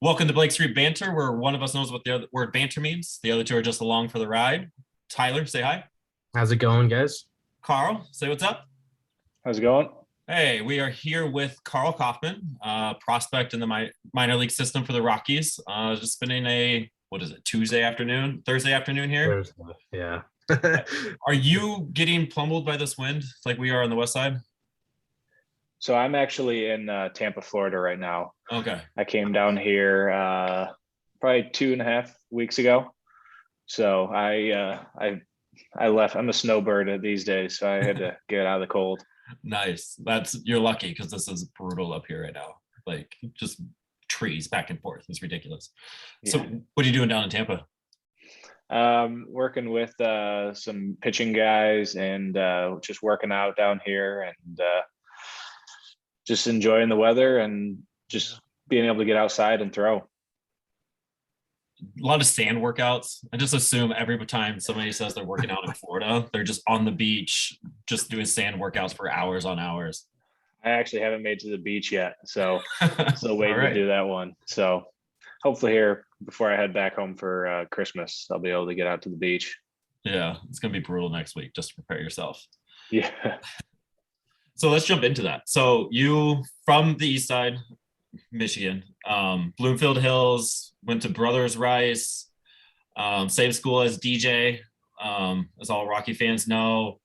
Welcome to Blake Street Banter, where one of us knows what the other word banter means. The other two are just along for the ride. Tyler, say hi. How's it going, guys? Carl, say what's up. How's it going? Hey, we are here with Karl Kauffmann, prospect in the minor league system for the Rockies. Just spending Thursday afternoon here. Yeah. Are you getting pummeled by this wind like we are on the west side? So I'm actually in Tampa, Florida right now. Okay. I came down here probably 2.5 weeks ago. So I left. I'm a snowbird these days, so I had to get out of the cold. Nice. You're lucky because this is brutal up here right now. Like just trees back and forth. It's ridiculous. Yeah. So what are you doing down in Tampa? Working with some pitching guys and just working out down here and just enjoying the weather and just being able to get outside and throw. A lot of sand workouts. I just assume every time somebody says they're working out in Florida, they're just on the beach, just doing sand workouts for hours on hours. I actually haven't made to the beach yet, so still waiting to do that one. So hopefully here before I head back home for Christmas, I'll be able to get out to the beach. Yeah, it's gonna be brutal next week. Just prepare yourself. Yeah. So let's jump into that. So you from the east side, Michigan, Bloomfield Hills, went to Brothers Rice, same school as DJ, as all Rocky fans know.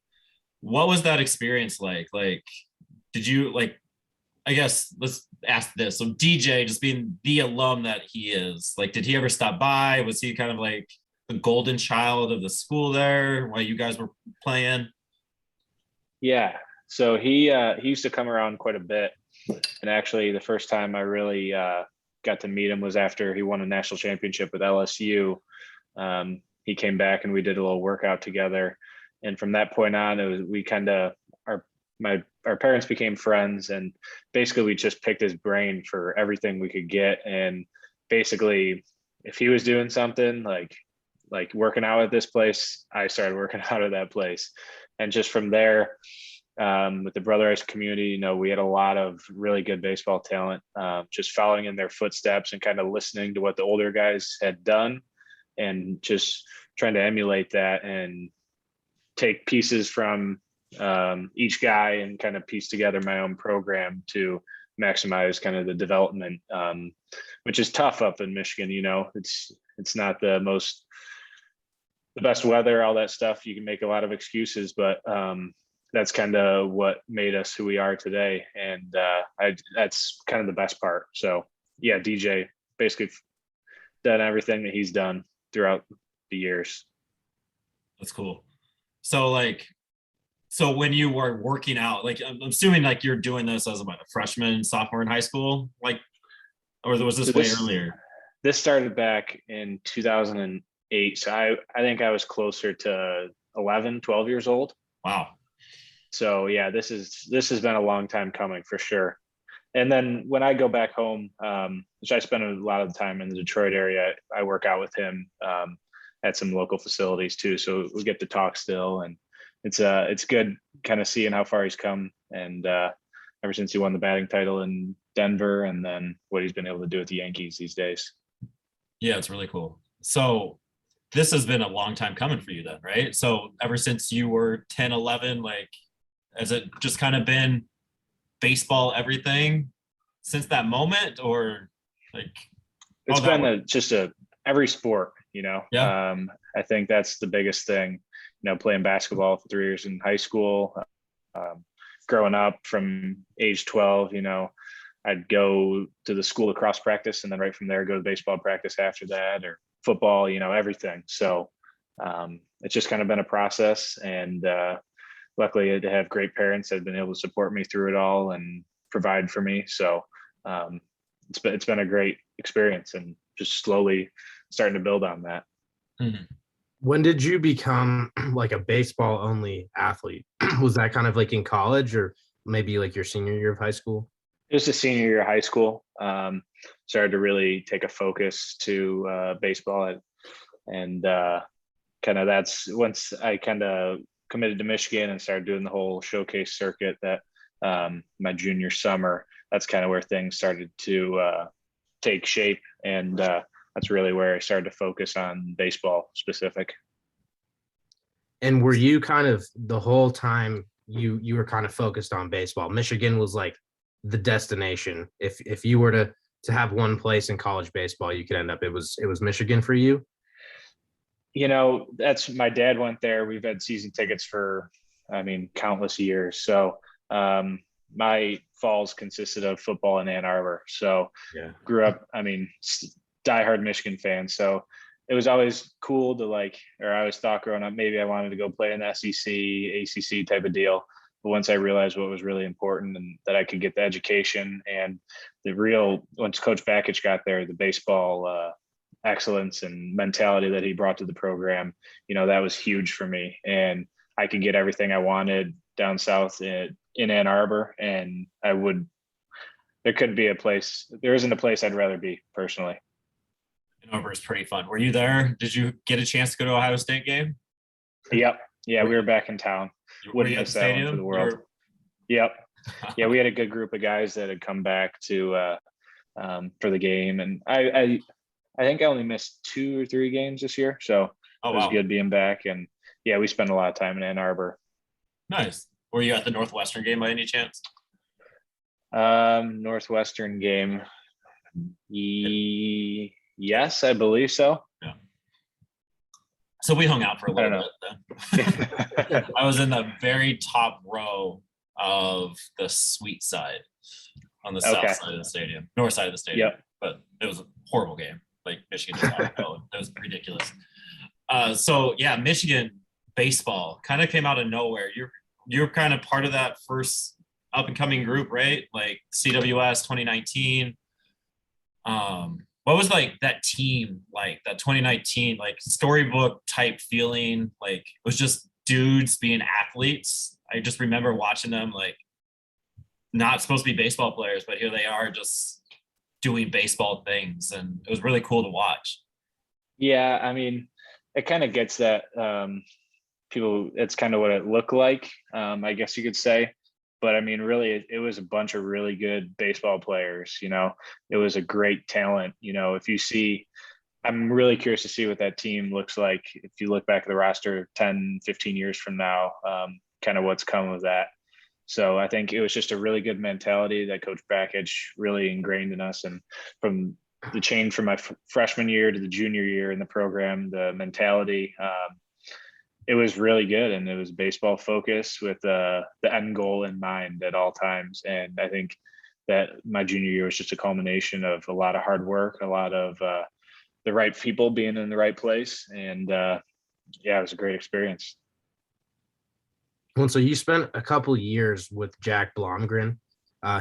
What was that experience like? Like, did you I guess let's ask this. So DJ, just being the alum that he is, like, did he ever stop by? Was he kind of like the golden child of the school there while you guys were playing? Yeah. So he used to come around quite a bit. And actually the first time I really got to meet him was after he won a national championship with LSU. He came back and we did a little workout together. And from that point on, our parents became friends, and basically we just picked his brain for everything we could get. And basically if he was doing something like working out at this place, I started working out at that place. And just from there, with the Brother Rice community, we had a lot of really good baseball talent, just following in their footsteps and kind of listening to what the older guys had done and just trying to emulate that and take pieces from each guy and kind of piece together my own program to maximize kind of the development, which is tough up in Michigan. It's not the best weather, all that stuff. You can make a lot of excuses, but that's kind of what made us who we are today. And that's kind of the best part. So yeah, DJ basically done everything that he's done throughout the years. That's cool. So when you were working out, I'm assuming you're doing this as a freshman, sophomore in high school, or was this way earlier? This started back in 2008. So I think I was closer to 11, 12 years old. Wow. So yeah, this has been a long time coming for sure. And then when I go back home, which I spend a lot of the time in the Detroit area, I work out with him at some local facilities too. So we get to talk still, and it's good kind of seeing how far he's come. And ever since he won the batting title in Denver, and then what he's been able to do with the Yankees these days. Yeah, it's really cool. So this has been a long time coming for you then, right? So ever since you were 10, 11, has it just kind of been baseball everything since that moment, or it's been just every sport, Yeah. I think that's the biggest thing, playing basketball for 3 years in high school, growing up from age 12, I'd go to the school lacrosse practice, and then right from there go to baseball practice after that, or football, everything. So it's just kind of been a process, and luckily to have great parents that have been able to support me through it all and provide for me. So it's been a great experience, and just slowly starting to build on that. Mm-hmm. When did you become a baseball only athlete? Was that kind of in college, or maybe your senior year of high school? It was the senior year of high school. Started to really take a focus to baseball, and kind of that's once I kind of committed to Michigan and started doing the whole showcase circuit that my junior summer. That's kind of where things started to take shape. And that's really where I started to focus on baseball specific. And were you kind of the whole time you were kind of focused on baseball? Michigan was like the destination. If you were to have one place in college baseball you could end up, it was Michigan for you? That's my dad went there. We've had season tickets for, countless years. So my falls consisted of football in Ann Arbor. So grew up, diehard Michigan fan. So it was always cool to I always thought growing up, maybe I wanted to go play in the SEC, ACC type of deal. But once I realized what was really important and that I could get the education and once Coach Bakich got there, the baseball excellence and mentality that he brought to the program, that was huge for me. And I could get everything I wanted down south in Ann Arbor. And there isn't a place I'd rather be personally. Ann Arbor is pretty fun. Were you there? Did you get a chance to go to Ohio State game? Yep. Yeah, we were back in town. Wouldn't miss that one for the world. Yep. Yeah, we had a good group of guys that had come back to for the game, and I think I only missed 2 or 3 games this year, so it was good being back. And yeah, we spent a lot of time in Ann Arbor. Nice. Were you at the Northwestern game by any chance? Northwestern game. Yes, I believe so. Yeah. So we hung out for a little bit then. I was in the very top row of the suite side on the south side of the stadium, north side of the stadium. Yep. But it was a horrible game. Michigan did not go. It was ridiculous. So yeah, Michigan baseball kind of came out of nowhere. You're kind of part of that first up and coming group, right? Like CWS 2019. What was that team, that 2019, storybook type feeling? It was just dudes being athletes. I just remember watching them, not supposed to be baseball players, but here they are just doing baseball things. And it was really cool to watch. Yeah. It kind of gets that it's kind of what it looked like, I guess you could say. But really, it was a bunch of really good baseball players. It was a great talent. I'm really curious to see what that team looks like if you look back at the roster 10, 15 years from now, kind of what's come of that. So I think it was just a really good mentality that Coach Bakich really ingrained in us. And from the change from my freshman year to the junior year in the program, the mentality, it was really good, and it was baseball focused with the end goal in mind at all times. And I think that my junior year was just a culmination of a lot of hard work, a lot of the right people being in the right place. And it was a great experience. Well, so you spent a couple of years with Jack Blomgren.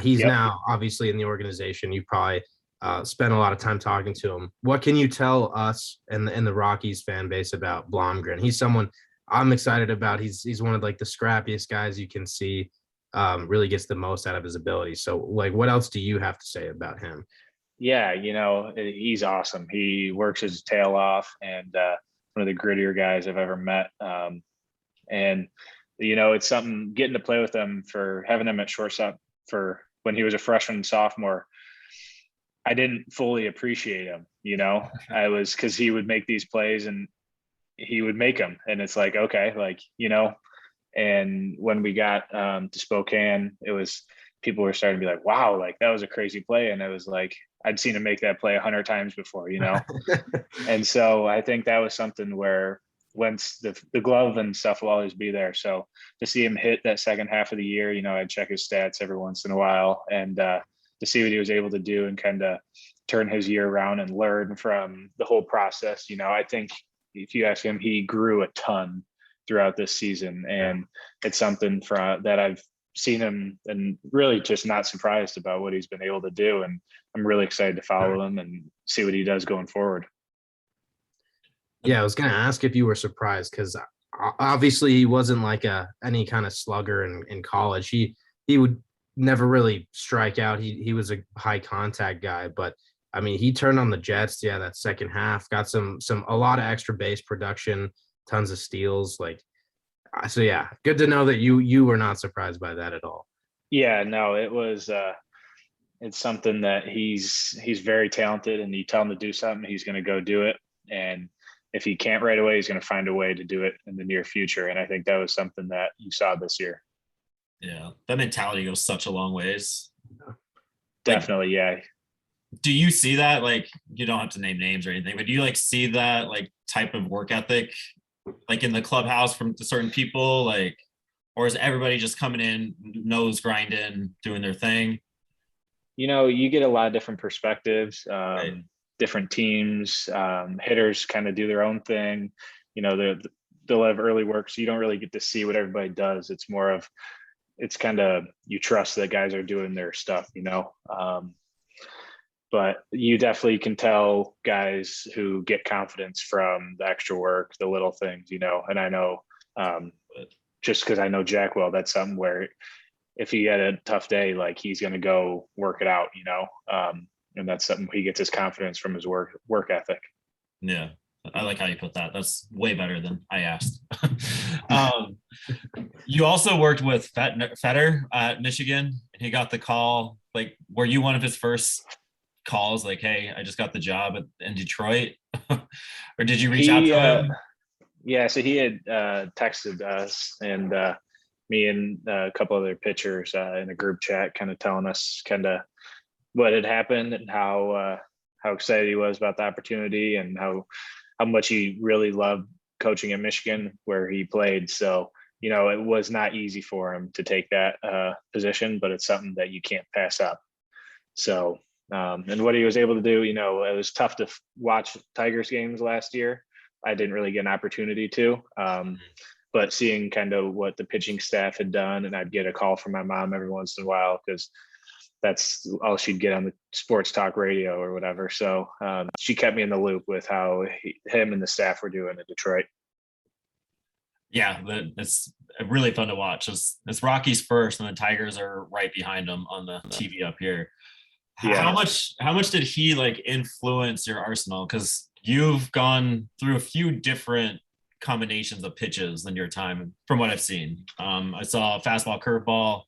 He's now obviously in the organization. You probably spent a lot of time talking to him. What can you tell us and the Rockies fan base about Blomgren? He's someone I'm excited about. He's one of the scrappiest guys you can see, really gets the most out of his ability. So what else do you have to say about him? Yeah, he's awesome. He works his tail off, and one of the grittier guys I've ever met. And it's something getting to play with him, for having him at shortstop for when he was a freshman and sophomore. I didn't fully appreciate him, because he would make these plays and he would make them. And it's and when we got to Spokane, people were starting to be like, wow, that was a crazy play. And it was I'd seen him make that play 100 times before, And so I think that was something where once the glove and stuff will always be there. So to see him hit that second half of the year, I'd check his stats every once in a while, and to see what he was able to do and kind of turn his year around and learn from the whole process. I think if you ask him, he grew a ton throughout this season, and it's something that I've seen him and really just not surprised about what he's been able to do. And I'm really excited to follow him and see what he does going forward. Yeah, I was going to ask if you were surprised, because obviously he wasn't any kind of slugger in college. He would never really strike out. He was a high contact guy, but he turned on the Jets. Yeah, that second half got a lot of extra base production, tons of steals. So yeah, good to know that you were not surprised by that at all. Yeah, no, it was it's something that he's very talented, and you tell him to do something, he's going to go do it. And if he can't right away, he's going to find a way to do it in the near future. And I think that was something that you saw this year. Yeah, that mentality goes such a long ways. Definitely, yeah. Do you see that? Like, you don't have to name names or anything, but do you like see that like type of work ethic, like in the clubhouse from certain people, like, or is everybody just coming in, nose grinding, doing their thing? You get a lot of different perspectives, Right. different teams, hitters kind of do their own thing. They'll have early work, so you don't really get to see what everybody does. It's more of, it's kind of, you trust that guys are doing their stuff, but you definitely can tell guys who get confidence from the extra work, the little things, and I know, just because I know Jack well, that's something where if he had a tough day, like he's going to go work it out, and that's something he gets his confidence from his work ethic. Yeah. I like how you put that. That's way better than I asked. You also worked with Fetter at Michigan, and he got the call. Like, were you one of his first calls? Like, hey, I just got the job in Detroit, or did you reach out to him? Yeah, so he had texted us and me and a couple other pitchers in a group chat, kind of telling us kind of what had happened and how excited he was about the opportunity, and how much he really loved coaching at Michigan where he played. So, it was not easy for him to take that position, but it's something that you can't pass up. So, and what he was able to do, it was tough to watch Tigers games last year. I didn't really get an opportunity to, but seeing kind of what the pitching staff had done, and I'd get a call from my mom every once in a while because that's all she'd get on the sports talk radio or whatever. So she kept me in the loop with how him and the staff were doing in Detroit. Yeah, it's really fun to watch. It's Rockies first, and the Tigers are right behind them on the TV up here. Yeah. How much did he like influence your arsenal? Because you've gone through a few different combinations of pitches in your time, from what I've seen. I saw a fastball, curveball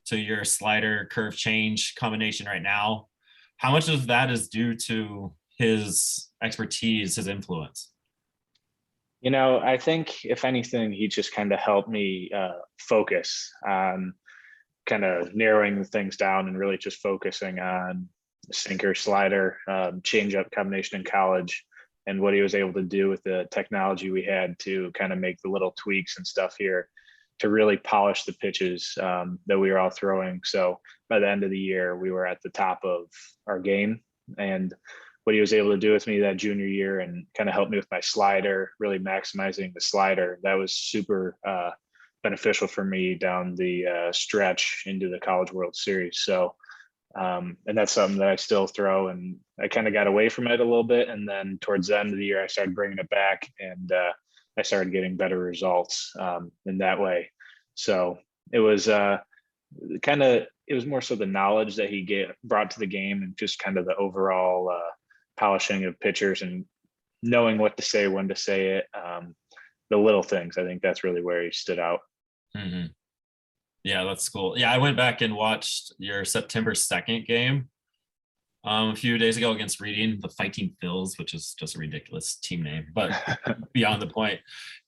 to your slider, curve change combination right now. How much of that is due to his expertise, his influence? I think if anything, he just kind of helped me focus on kind of narrowing things down and really just focusing on sinker, slider, changeup combination in college, and what he was able to do with the technology we had to kind of make the little tweaks and stuff here to really polish the pitches that we were all throwing. So by the end of the year, we were at the top of our game. And what he was able to do with me that junior year and kind of help me with my slider, really maximizing the slider, that was super beneficial for me down the stretch into the College World Series. So, and that's something that I still throw, and I kind of got away from it a little bit. And then towards the end of the year, I started bringing it back, and I started getting better results in that way. So it was it was more so the knowledge that he brought to the game, and just kind of the overall polishing of pitchers and knowing what to say, when to say it, the little things. I think that's really where he stood out. Mm-hmm. Yeah, that's cool. Yeah, I went back and watched your September 2nd game a few days ago against Reading, the Fighting Phils, which is just a ridiculous team name, but beyond the point.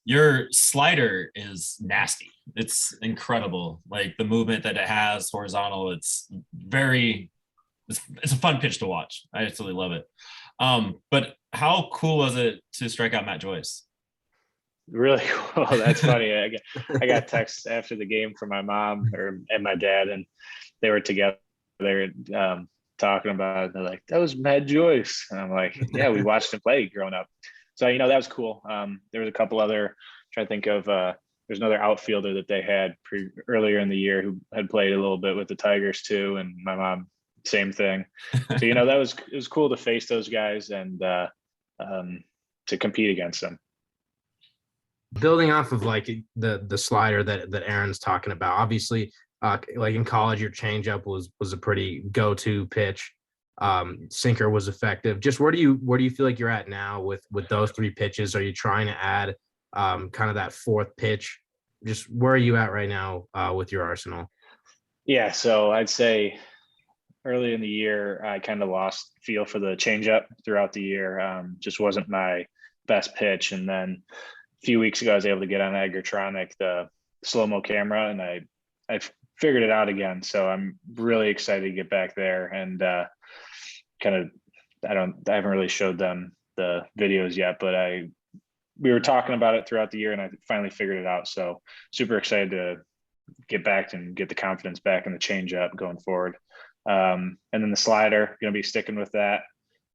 Your slider is nasty. It's incredible. Like the movement that it has horizontal, it's a fun pitch to watch. I absolutely love it. But how cool was it to strike out Matt Joyce? Really cool. That's funny. I got texts after the game from my mom and my dad, and they were together. They were talking about it. They're like, "That was Matt Joyce," and I'm like, "Yeah, we watched him play growing up." So that was cool. There was a couple other. Trying to think of. There's another outfielder that they had earlier in the year who had played a little bit with the Tigers too, and my mom, same thing. So it was cool to face those guys and to compete against them. Building off of like the slider that Aaron's talking about, obviously, like in college, your changeup was a pretty go-to pitch. Sinker was effective. Just where do you feel like you're at now with those three pitches? Are you trying to add kind of that fourth pitch? Just where are you at right now with your arsenal? Yeah, so I'd say early in the year, I kind of lost feel for the changeup throughout the year. Just wasn't my best pitch. And then a few weeks ago, I was able to get on Agritronic, the slow-mo camera, and I figured it out again. So I'm really excited to get back there and kind of, I haven't really showed them the videos yet, but we were talking about it throughout the year and I finally figured it out. So super excited to get back and get the confidence back in the changeup going forward. And then the slider, going to be sticking with that.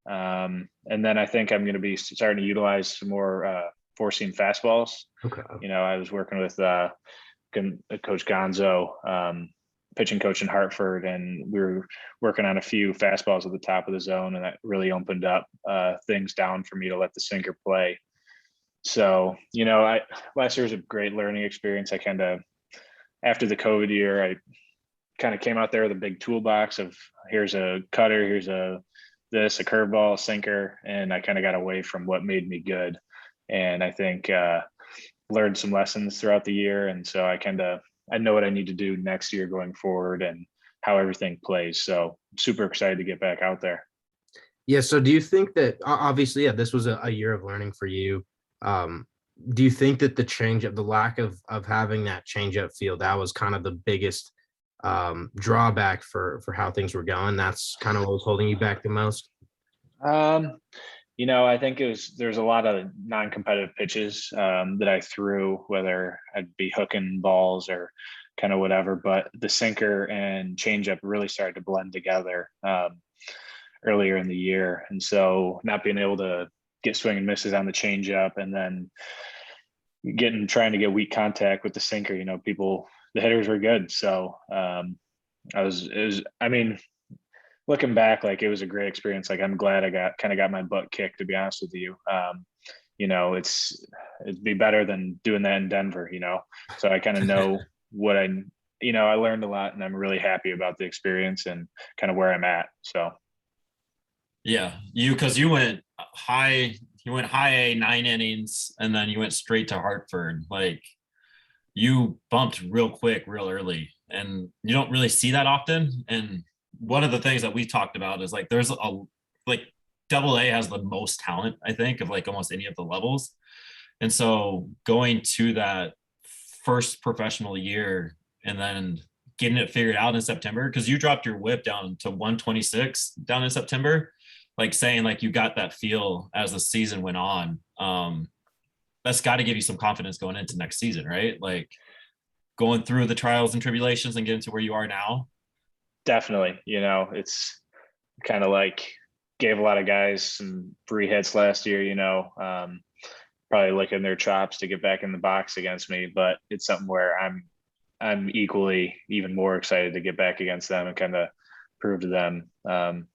And then I think I'm going to be starting to utilize some more four-seam fastballs. Okay. I was working with Coach Gonzo, pitching coach in Hartford, and we were working on a few fastballs at the top of the zone, and that really opened up things down for me to let the sinker play. So, last year was a great learning experience. I after the COVID year, I kind of came out there with a big toolbox of here's a cutter, here's a curveball, a sinker, and I kind of got away from what made me good. And I think learned some lessons throughout the year. And so I know what I need to do next year going forward and how everything plays. So super excited to get back out there. Yeah. So do you think that obviously, this was a year of learning for you? Do you think that the lack of having that changeup feel, that was kind of the biggest drawback for how things were going? That's kind of what was holding you back the most? I think there's a lot of non-competitive pitches that I threw, whether I'd be hooking balls or kind of whatever, but the sinker and changeup really started to blend together earlier in the year. And so not being able to get swing and misses on the changeup and then trying to get weak contact with the sinker, the hitters were good. So looking back, like, it was a great experience. Like, I'm glad I got my butt kicked, to be honest with you. It'd be better than doing that in Denver, so I kind of know what I learned a lot, and I'm really happy about the experience and kind of where I'm at. So. Yeah, because you went high A, 9 innings, and then you went straight to Hartford. Like, you bumped real quick, real early, and you don't really see that often. And one of the things that we talked about is, like, there's Double A has the most talent, I think, of like almost any of the levels. And so going to that first professional year and then getting it figured out in September, because you dropped your whip down to 126 down in September, like saying like you got that feel as the season went on. That's got to give you some confidence going into next season, right? Like, going through the trials and tribulations and getting to where you are now. Definitely. It's kind of like gave a lot of guys some free hits last year, probably licking their chops to get back in the box against me, but it's something where I'm equally even more excited to get back against them and kind of prove to them kind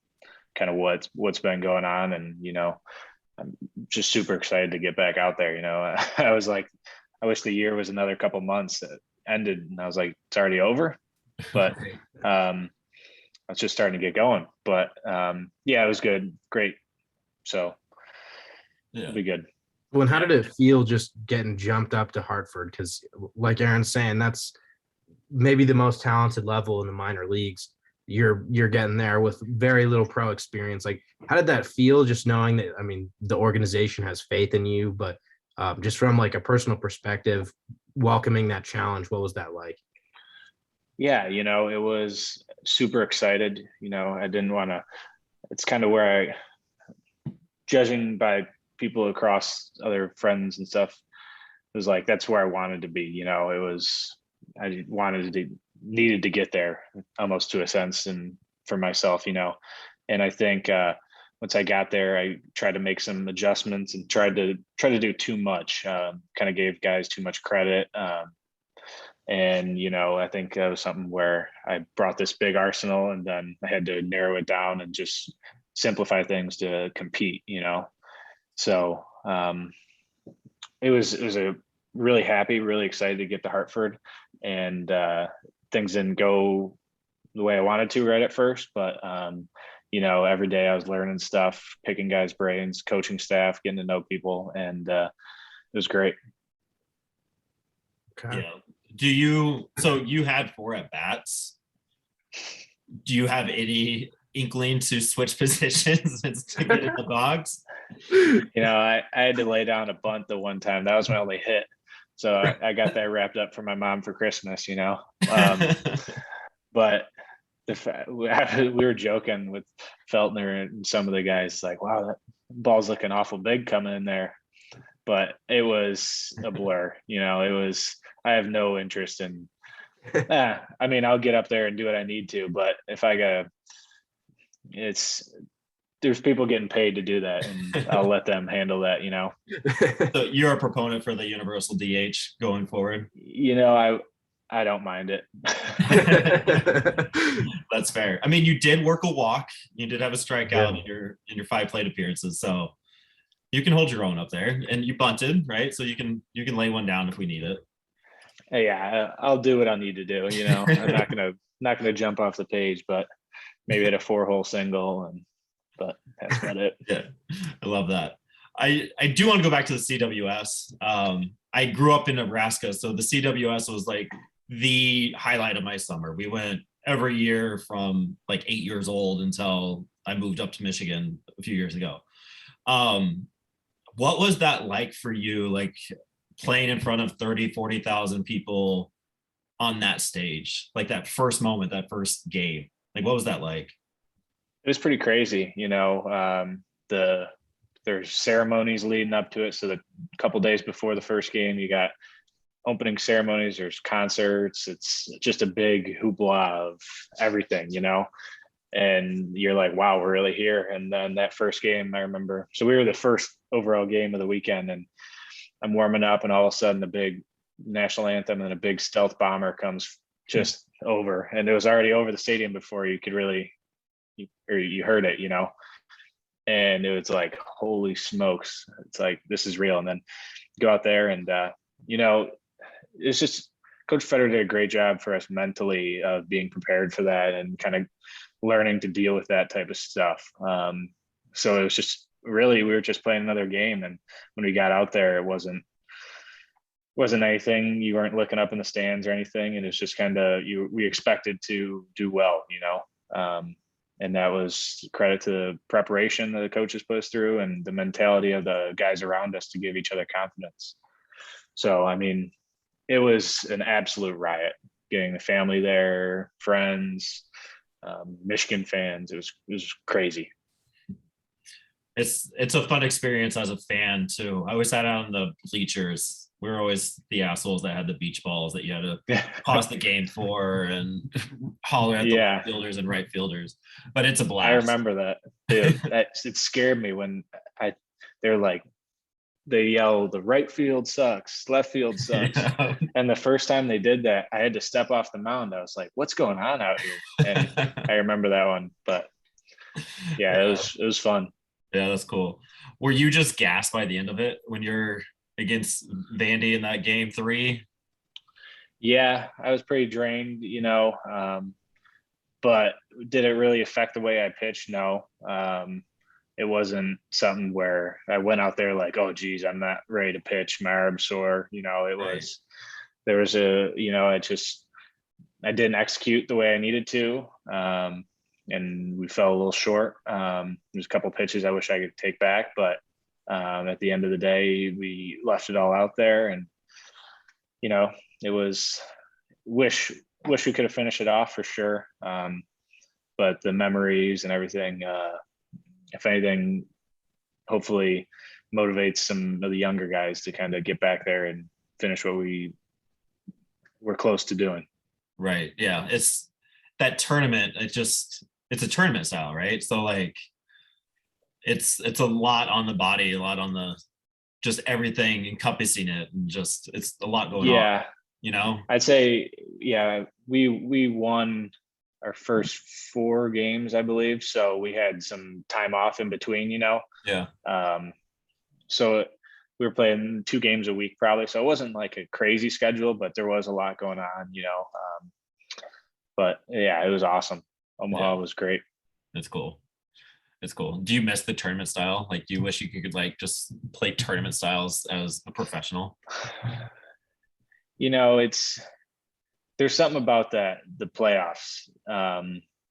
of what's been going on. And, I'm just super excited to get back out there. I was like, I wish the year was another couple months that ended, and I was like, it's already over, but I was just starting to get going. But yeah, it was good. Great. So yeah, it'll be good. Well, how did it feel just getting jumped up to Hartford? Because like Aaron's saying, that's maybe the most talented level in the minor leagues. You're getting there with very little pro experience. Like, how did that feel, just knowing that, the organization has faith in you, but just from like a personal perspective, welcoming that challenge, what was that like? Yeah, it was super excited. I didn't want to, it's kind of where judging by people across other friends and stuff, it was like, that's where I wanted to be. I needed to get there almost, to a sense, and for myself, and I think once I got there, I tried to make some adjustments and tried to do too much, kind of gave guys too much credit. And, I think that was something where I brought this big arsenal and then I had to narrow it down and just simplify things to compete, So it was a really happy, really excited to get to Hartford, and things didn't go the way I wanted to right at first, but every day I was learning stuff, picking guys' brains, coaching staff, getting to know people, and it was great. Okay. Yeah. So you had 4 at bats. do you have any inkling to switch positions and to get in the box? I had to lay down a bunt the one time. That was my only hit. So I got that wrapped up for my mom for Christmas, but we were joking with Feltner and some of the guys like, wow, that ball's looking awful big coming in there. But it was a blur, I have no interest in, I'll get up there and do what I need to, but if I there's people getting paid to do that, and I'll let them handle that, So you're a proponent for the universal DH going forward? I don't mind it. That's fair. I mean, you did work a walk. You did have a strikeout in your 5 plate appearances, so you can hold your own up there. And you bunted, right? So you can lay one down if we need it. Yeah, I'll do what I need to do. I'm not gonna jump off the page, but maybe at a 4-hole single, but that's about it. Yeah, I love that. I do want to go back to the CWS. I grew up in Nebraska, so the CWS was like the highlight of my summer. We went every year from like 8 years old until I moved up to Michigan a few years ago. What was that like for you, like playing in front of 30, 40,000 people on that stage? Like that first moment, that first game, like what was that like? It was pretty crazy. There's ceremonies leading up to it. So the couple days before the first game, you got opening ceremonies, there's concerts. It's just a big hoopla of everything, and you're like, wow, we're really here. And then that first game, I remember, so we were the first overall game of the weekend, and I'm warming up, and all of a sudden the big national anthem and a big stealth bomber comes just over, and it was already over the stadium before you could really, you heard it, and it was like, holy smokes, it's like, this is real. And then go out there and it's just, Coach Fetter did a great job for us mentally of being prepared for that and kind of learning to deal with that type of stuff. So it was just really, we were just playing another game, and when we got out there, it wasn't anything, you weren't looking up in the stands or anything, and it's just kind of, we expected to do well, and that was credit to the preparation that the coaches put us through and the mentality of the guys around us to give each other confidence. So, I mean, it was an absolute riot, getting the family there, friends, Michigan fans. It was crazy. It's a fun experience as a fan too. I always sat out on the bleachers. We were always the assholes that had the beach balls that you had to pause the game for and holler at the left fielders and right fielders. But it's a blast. I remember that. Dude, it scared me when they're like, they yell, the right field sucks, left field sucks. Yeah. And the first time they did that, I had to step off the mound. I was like, what's going on out here? And I remember that one. But yeah, it was fun. Yeah, that's cool. Were you just gassed by the end of it when you're against Vandy in that game 3? Yeah, I was pretty drained, but did it really affect the way I pitched? No. It wasn't something where I went out there like, oh geez, I'm not ready to pitch, my arm's sore. It was, there was I didn't execute the way I needed to. And we fell a little short. There's a couple pitches I wish I could take back, but at the end of the day, we left it all out there, and it was wish we could have finished it off for sure. But the memories and everything, if anything, hopefully motivates some of the younger guys to kind of get back there and finish what we were close to doing. Right. Yeah. It's that tournament. It's a tournament style, right? So like, it's a lot on the body, a lot on the, just everything encompassing it, and just, it's a lot going on, I'd say, we won our first 4 games, I believe. So we had some time off in between, Yeah. So we were playing 2 games a week probably. So it wasn't like a crazy schedule, but there was a lot going on, but yeah, it was awesome. Omaha was great. That's cool. It's cool. Do you miss the tournament style? Like, do you wish you could like just play tournament styles as a professional? There's something about the playoffs.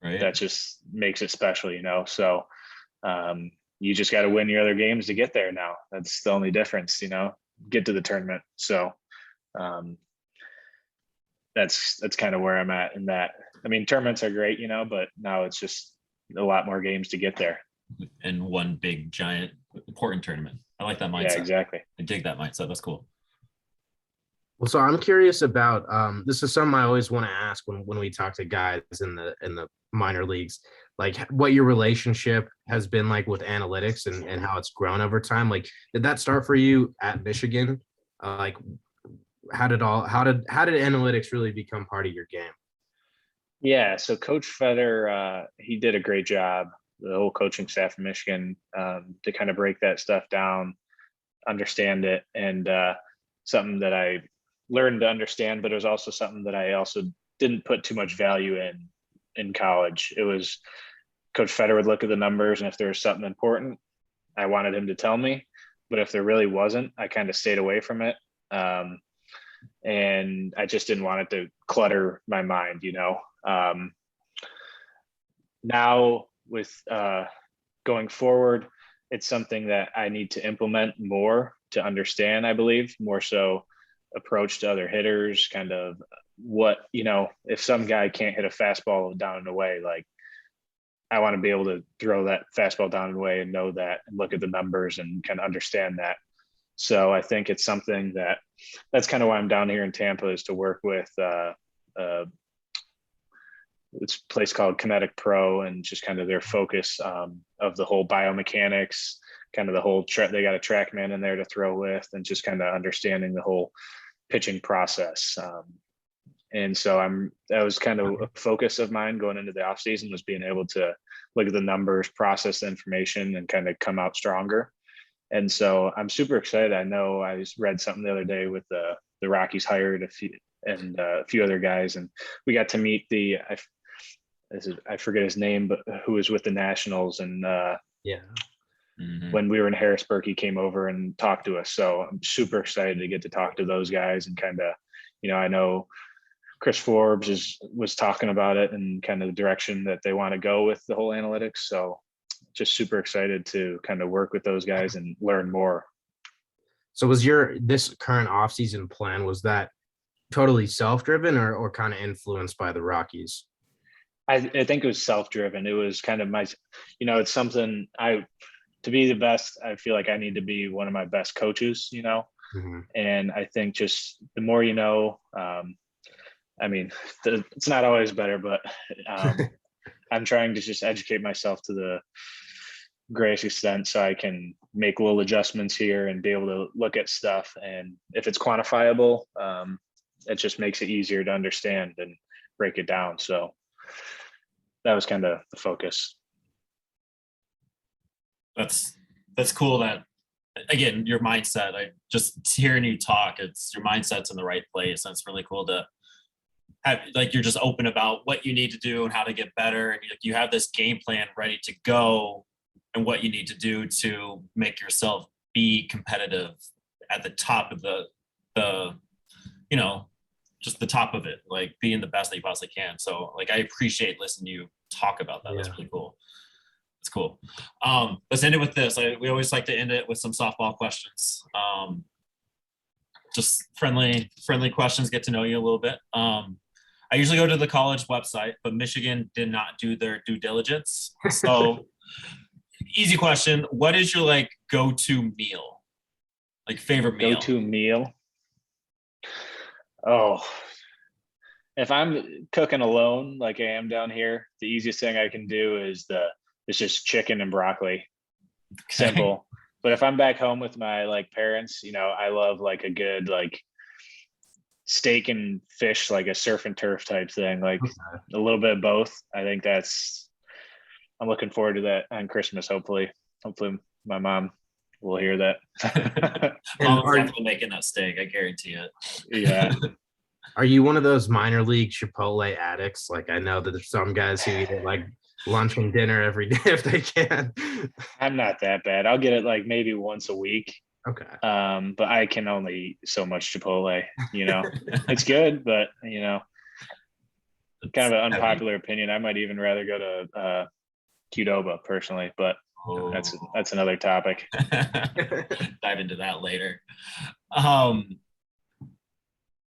Right. that just makes it special, So you just got to win your other games to get there now. That's the only difference, get to the tournament. So that's kind of where I'm at in that. I mean, tournaments are great, but now it's just a lot more games to get there. And one big, giant, important tournament. I like that mindset. Yeah, exactly. I dig that mindset. That's cool. Well, so I'm curious about this is something I always want to ask when we talk to guys in the minor leagues, like what your relationship has been like with analytics and how it's grown over time. Like, did that start for you at Michigan? Like, how did analytics really become part of your game? Yeah, so Coach Fetter, he did a great job, the whole coaching staff in Michigan, to kind of break that stuff down, understand it, and something that I learned to understand, but it was also something that I also didn't put too much value in college. It was Coach Fetter would look at the numbers, and if there was something important, I wanted him to tell me. But if there really wasn't, I kind of stayed away from it. And I just didn't want it to clutter my mind, Now with going forward, it's something that I need to implement more to understand, I believe, more so approach to other hitters, kind of what, if some guy can't hit a fastball down and away, like I want to be able to throw that fastball down and away and know that and look at the numbers and kind of understand that. So I think it's something that's kind of why I'm down here in Tampa, is to work with it's a place called Kinetic Pro, and just kind of their focus of the whole biomechanics, kind of the whole they got a TrackMan in there to throw with, and just kind of understanding the whole pitching process. And so that was kind of a focus of mine going into the off season, was being able to look at the numbers, process the information, and kind of come out stronger. And so I'm super excited. I know I just read something the other day with the Rockies hired a few other guys, and we got to meet I forget his name, but who was with the Nationals. And when we were in Harrisburg, he came over and talked to us. So I'm super excited to get to talk to those guys, and kind of, I know Chris Forbes was talking about it and kind of the direction that they want to go with the whole analytics. So just super excited to kind of work with those guys and learn more. So was this current offseason plan, was that totally self-driven or kind of influenced by the Rockies? I think it was self-driven. It was kind of my, it's something to be the best, I feel like I need to be one of my best coaches, Mm-hmm. And I think just the more, I mean, it's not always better, but I'm trying to just educate myself to the greatest extent so I can make little adjustments here and be able to look at stuff. And if it's quantifiable, it just makes it easier to understand and break it down. So that was kind of the focus. That's cool. That, again, your mindset, just hearing you talk, it's your mindset's in the right place. And it's really cool to have, like, you're just open about what you need to do and how to get better. And you have this game plan ready to go and what you need to do to make yourself be competitive at the top of the just the top of it, like being the best that you possibly can. So like, I appreciate listening to you talk about that. Yeah. That's really cool. It's cool. Let's end it with this. We always like to end it with some softball questions. Just friendly questions, get to know you a little bit. I usually go to the college website, but Michigan did not do their due diligence. So easy question. What is your go-to meal? Like favorite meal? Go-to meal? Oh, if I'm cooking alone, like I am down here, the easiest thing I can do is it's just chicken and broccoli. Okay. Simple. But if I'm back home with my parents, I love a good steak and fish, like a surf and turf type thing, a little bit of both. I think I'm looking forward to that on Christmas. Hopefully my mom will hear that. Mom's definitely making that steak, I guarantee it. Yeah. Are you one of those minor league Chipotle addicts? Like, I know that there's some guys who eat it lunch and dinner every day if they can. I'm not that bad. I'll get it maybe once a week. Okay. But I can only eat so much Chipotle, It's good, but kind of an unpopular opinion. I might even rather go to Qdoba personally, but that's another topic. Dive into that later.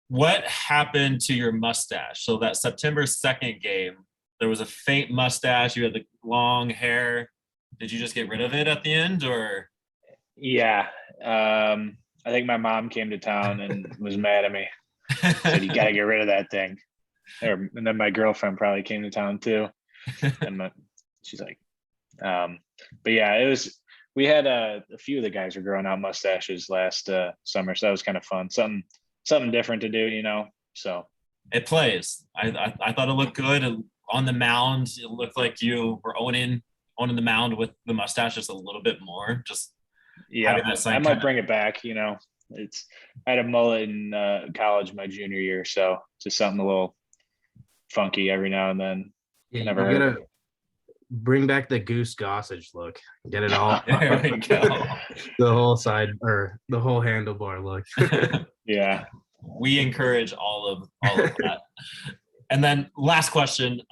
What happened to your mustache? So that September 2nd game, there was a faint mustache. You had the long hair. Did you just get rid of it at the end, or? Yeah. I think my mom came to town and was mad at me. Said, you got to get rid of that thing. And then my girlfriend probably came to town too. And she's like, but yeah, we had a few of the guys were growing out mustaches last summer. So that was kind of fun. Something different to do, so. It plays. I thought it looked good. And on the mound, it looked like you were owning the mound with the mustache just a little bit more. Just yeah, I might bring it back. I had a mullet in college my junior year, so just something a little funky every now and then. You gotta bring back the Goose Gossage look. Get it all. There we go. The whole side or the whole handlebar look. Yeah. We encourage all of that. And then last question,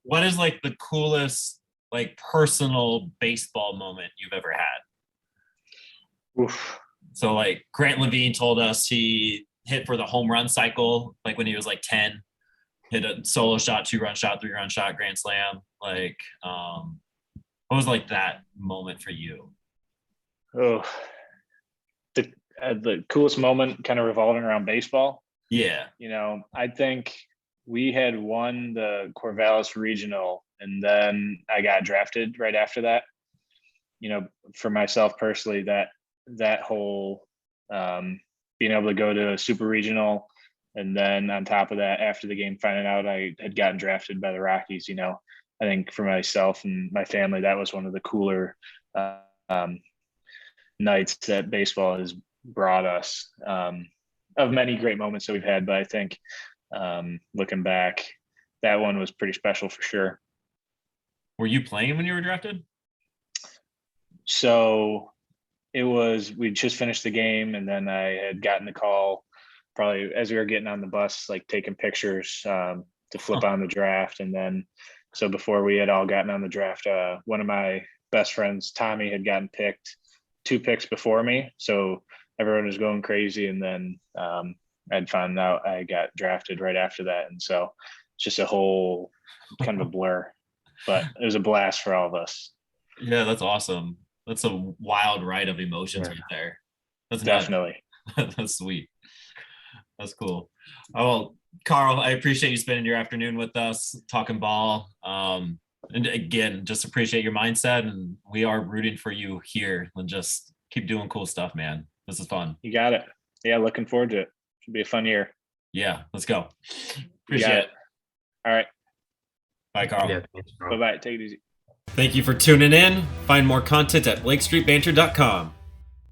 what is like the coolest like personal baseball moment you've ever had? Oof. So like Grant Levine told us he hit for the home run cycle, like when he was like 10, hit a solo shot, 2-run shot, 3-run shot, grand slam. Like, what was like that moment for you? Oh, the coolest moment kind of revolving around baseball. Yeah. I think we had won the Corvallis Regional, and then I got drafted right after that. For myself personally, that whole being able to go to a super regional, and then on top of that, after the game, finding out I had gotten drafted by the Rockies, I think for myself and my family, that was one of the cooler nights that baseball has brought us, of many great moments that we've had. But I think looking back, that one was pretty special for sure. Were you playing when you were drafted? So we just finished the game, and then I had gotten the call probably as we were getting on the bus, like taking pictures to flip on the draft. And then, so before we had all gotten on the draft, one of my best friends, Tommy, had gotten picked 2 picks before me. So everyone was going crazy. And then I'd found out I got drafted right after that. And so it's just a whole kind of a blur, but it was a blast for all of us. Yeah, that's awesome. That's a wild ride of emotions right there. That's definitely. That's sweet. That's cool. Oh, well, Karl, I appreciate you spending your afternoon with us talking ball. And again, just appreciate your mindset, and we are rooting for you here, and just keep doing cool stuff, man. This is fun. You got it. Yeah, looking forward to it. Should be a fun year. Yeah, let's go. Appreciate it. All right. Bye, Karl. Yeah, bye-bye. Take it easy. Thank you for tuning in. Find more content at BlakeStreetBanter.com.